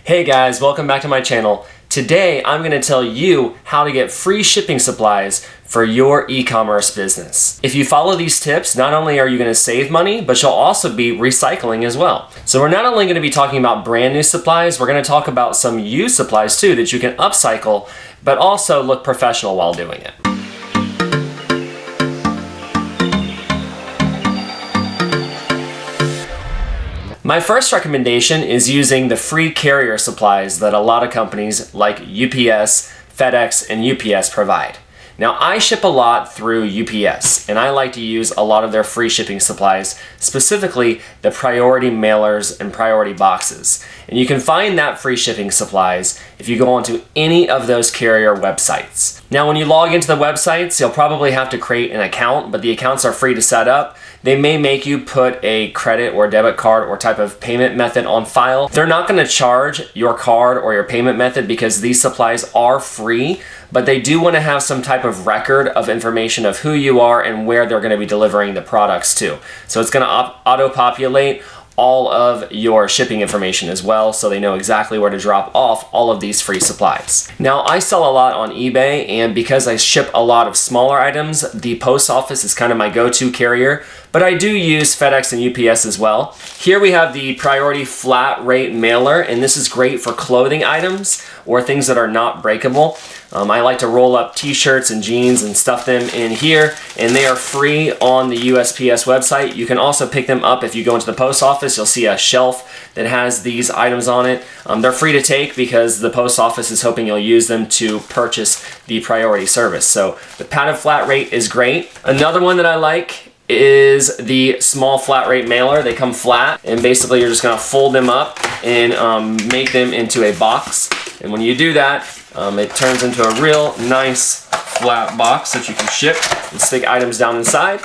Hey guys, welcome back to my channel. Today I'm going to tell you how to get free shipping supplies for your e-commerce business. If you follow these tips, not only are you going to save money, but you'll also be recycling as well. So we're not only going to be talking about brand new supplies, we're going to talk about some used supplies too that you can upcycle, but also look professional while doing it. My first recommendation is using the free carrier supplies that a lot of companies like UPS, FedEx, and UPS provide. Now, I ship a lot through UPS, and I like to use a lot of their free shipping supplies, specifically the priority mailers and priority boxes. And you can find that free shipping supplies if you go onto any of those carrier websites. Now, when you log into the websites, you'll probably have to create an account, but the accounts are free to set up. They may make you put a credit or debit card or type of payment method on file. They're not going to charge your card or your payment method because these supplies are free, but they do want to have some type of record of information of who you are and where they're going to be delivering the products to. So it's going to auto-populate all of your shipping information as well, so they know exactly where to drop off all of these free supplies. Now, I sell a lot on eBay, and because I ship a lot of smaller items, the post office is kind of my go-to carrier, but I do use FedEx and UPS as well. Here we have the priority flat rate mailer, and this is great for clothing items or things that are not breakable. I like to roll up t-shirts and jeans and stuff them in here, and they are free on the USPS website. You can also pick them up if you go into the post office. You'll see a shelf that has these items on it. They're free to take because the post office is hoping you'll use them to purchase the priority service. So the padded flat rate is great. Another one that I like is the small flat rate mailer. They come flat, and basically you're just gonna fold them up and make them into a box. And when you do that, it turns into a real nice flat box that you can ship and stick items down inside.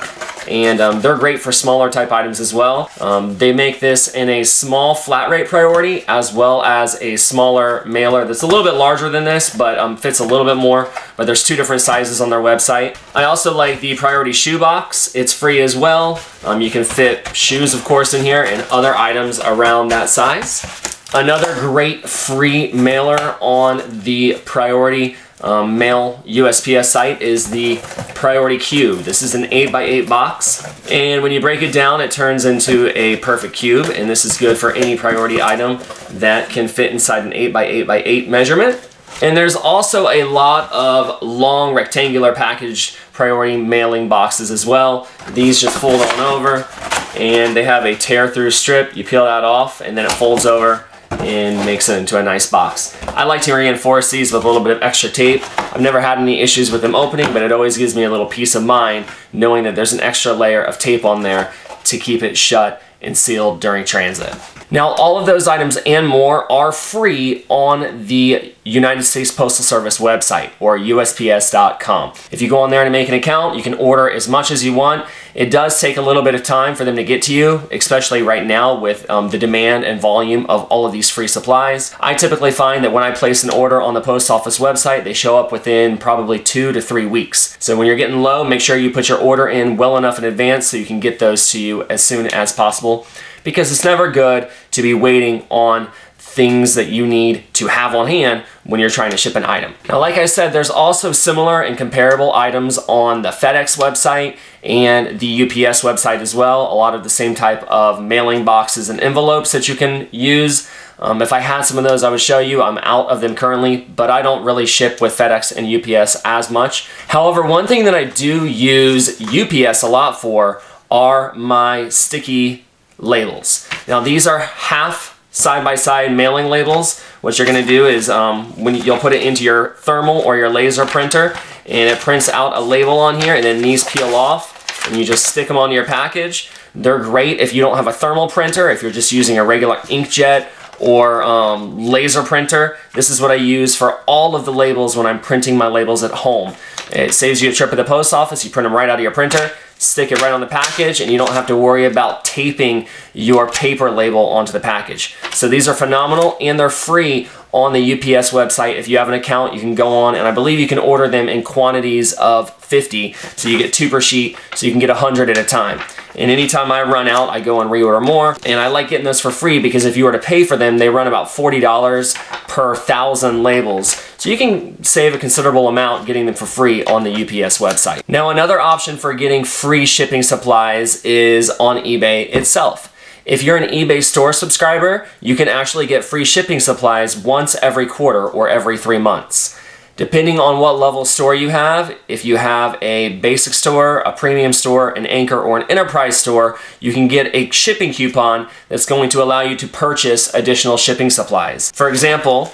And they're great for smaller type items as well. They make this in a small flat rate priority as well as a smaller mailer that's a little bit larger than this, but fits a little bit more. But there's two different sizes on their website. I also like the priority shoe box. It's free as well. You can fit shoes, of course, in here and other items around that size. Another great free mailer on the priority mail USPS site is the Priority Cube. This is an 8x8 box, and when you break it down, it turns into a perfect cube, and this is good for any priority item that can fit inside an 8x8x8 measurement. And there's also a lot of long rectangular package priority mailing boxes as well. These just fold on over, and they have a tear-through strip. You peel that off, and then it folds over and makes it into a nice box. I like to reinforce these with a little bit of extra tape. I've never had any issues with them opening, but it always gives me a little peace of mind knowing that there's an extra layer of tape on there to keep it shut and sealed during transit. Now, all of those items and more are free on the United States Postal Service website, or USPS.com. If you go on there and make an account, you can order as much as you want. It does take a little bit of time for them to get to you, especially right now with the demand and volume of all of these free supplies. I typically find that when I place an order on the post office website, they show up within probably 2 to 3 weeks. So when you're getting low, make sure you put your order in well enough in advance so you can get those to you as soon as possible, because it's never good to be waiting on things that you need to have on hand when you're trying to ship an item. Now, like I said, there's also similar and comparable items on the FedEx website and the UPS website as well. A lot of the same type of mailing boxes and envelopes that you can use. If I had some of those, I would show you. I'm out of them currently, but I don't really ship with FedEx and UPS as much. However, one thing that I do use UPS a lot for are my sticky labels. Now, these are half side-by-side mailing labels. What you're going to do is when you'll put it into your thermal or your laser printer, and it prints out a label on here, and then these peel off, and you just stick them onto your package. They're great if you don't have a thermal printer, if you're just using a regular inkjet or laser printer. This is what I use for all of the labels when I'm printing my labels at home. It saves you a trip at the post office. You print them right out of your printer, stick it right on the package, and you don't have to worry about taping your paper label onto the package. So these are phenomenal, and they're free on the UPS website. If you have an account, you can go on, and I believe you can order them in quantities of 50, so you get 2 per sheet, so you can get 100 at a time. And anytime I run out, I go and reorder more. And I like getting those for free because if you were to pay for them, they run about $40 per 1,000 labels. So you can save a considerable amount getting them for free on the UPS website. Now, another option for getting free shipping supplies is on eBay itself. If you're an eBay store subscriber, you can actually get free shipping supplies once every quarter or every 3 months. Depending on what level store you have, if you have a basic store, a premium store, an anchor, or an enterprise store, you can get a shipping coupon that's going to allow you to purchase additional shipping supplies. For example,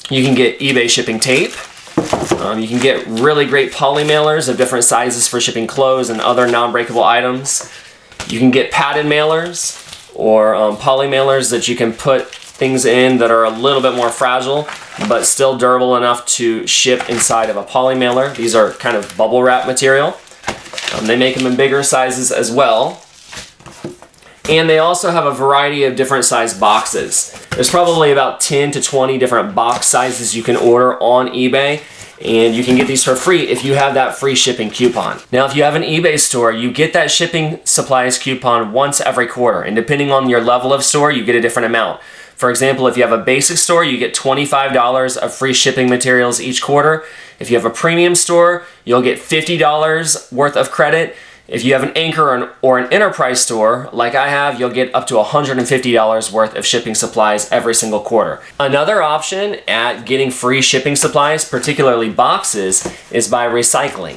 you can get eBay shipping tape. You can get really great poly mailers of different sizes for shipping clothes and other non-breakable items. You can get padded mailers or poly mailers that you can put things in that are a little bit more fragile but still durable enough to ship inside of a poly mailer. These are kind of bubble wrap material. They make them in bigger sizes as well. And they also have a variety of different size boxes. There's probably about 10 to 20 different box sizes you can order on eBay. And you can get these for free if you have that free shipping coupon. Now, if you have an eBay store, you get that shipping supplies coupon once every quarter. And depending on your level of store, you get a different amount. For example, if you have a basic store, you get $25 of free shipping materials each quarter. If you have a premium store, you'll get $50 worth of credit. If you have an anchor or an enterprise store, like I have, you'll get up to $150 worth of shipping supplies every single quarter. Another option at getting free shipping supplies, particularly boxes, is by recycling.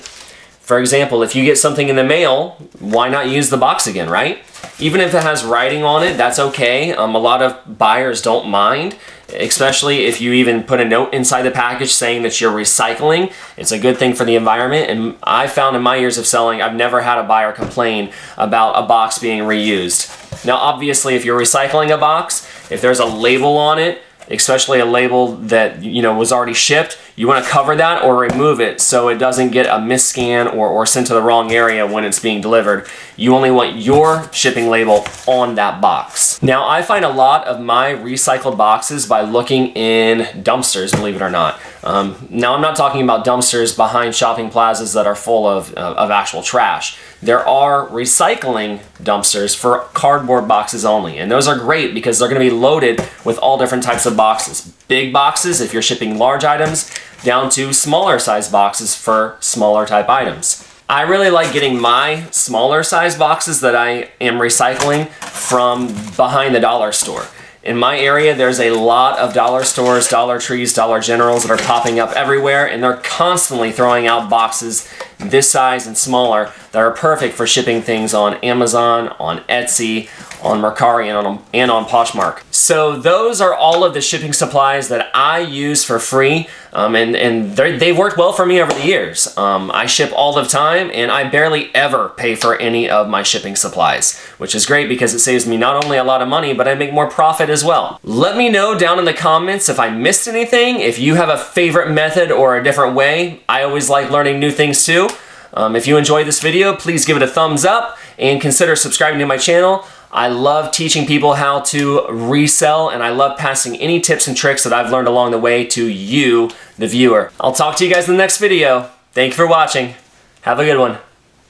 For example, if you get something in the mail, why not use the box again, right? Even if it has writing on it, that's okay. A lot of buyers don't mind, especially if you even put a note inside the package saying that you're recycling. It's a good thing for the environment, and I found in my years of selling, I've never had a buyer complain about a box being reused. Now, obviously, if you're recycling a box, if there's a label on it, especially a label that was already shipped, you want to cover that or remove it so it doesn't get a misscan or sent to the wrong area when it's being delivered. You only want your shipping label on that box. Now, I find a lot of my recycled boxes by looking in dumpsters, believe it or not. Now, I'm not talking about dumpsters behind shopping plazas that are full of actual trash. There are recycling dumpsters for cardboard boxes only, and those are great because they're going to be loaded with all different types of boxes. Big boxes if you're shipping large items, down to smaller size boxes for smaller type items. I really like getting my smaller size boxes that I am recycling from behind the dollar store. In my area, there's a lot of dollar stores, Dollar Trees, Dollar Generals that are popping up everywhere, and they're constantly throwing out boxes this size and smaller that are perfect for shipping things on Amazon, on Etsy, on Mercari, and on Poshmark. So those are all of the shipping supplies that I use for free, and they've worked well for me over the years. I ship all the time, and I barely ever pay for any of my shipping supplies, which is great because it saves me not only a lot of money, but I make more profit as well. Let me know down in the comments if I missed anything, if you have a favorite method or a different way. I always like learning new things too. If you enjoyed this video, please give it a thumbs up and consider subscribing to my channel. I love teaching people how to resell, and I love passing any tips and tricks that I've learned along the way to you, the viewer. I'll talk to you guys in the next video. Thank you for watching. Have a good one.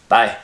Bye.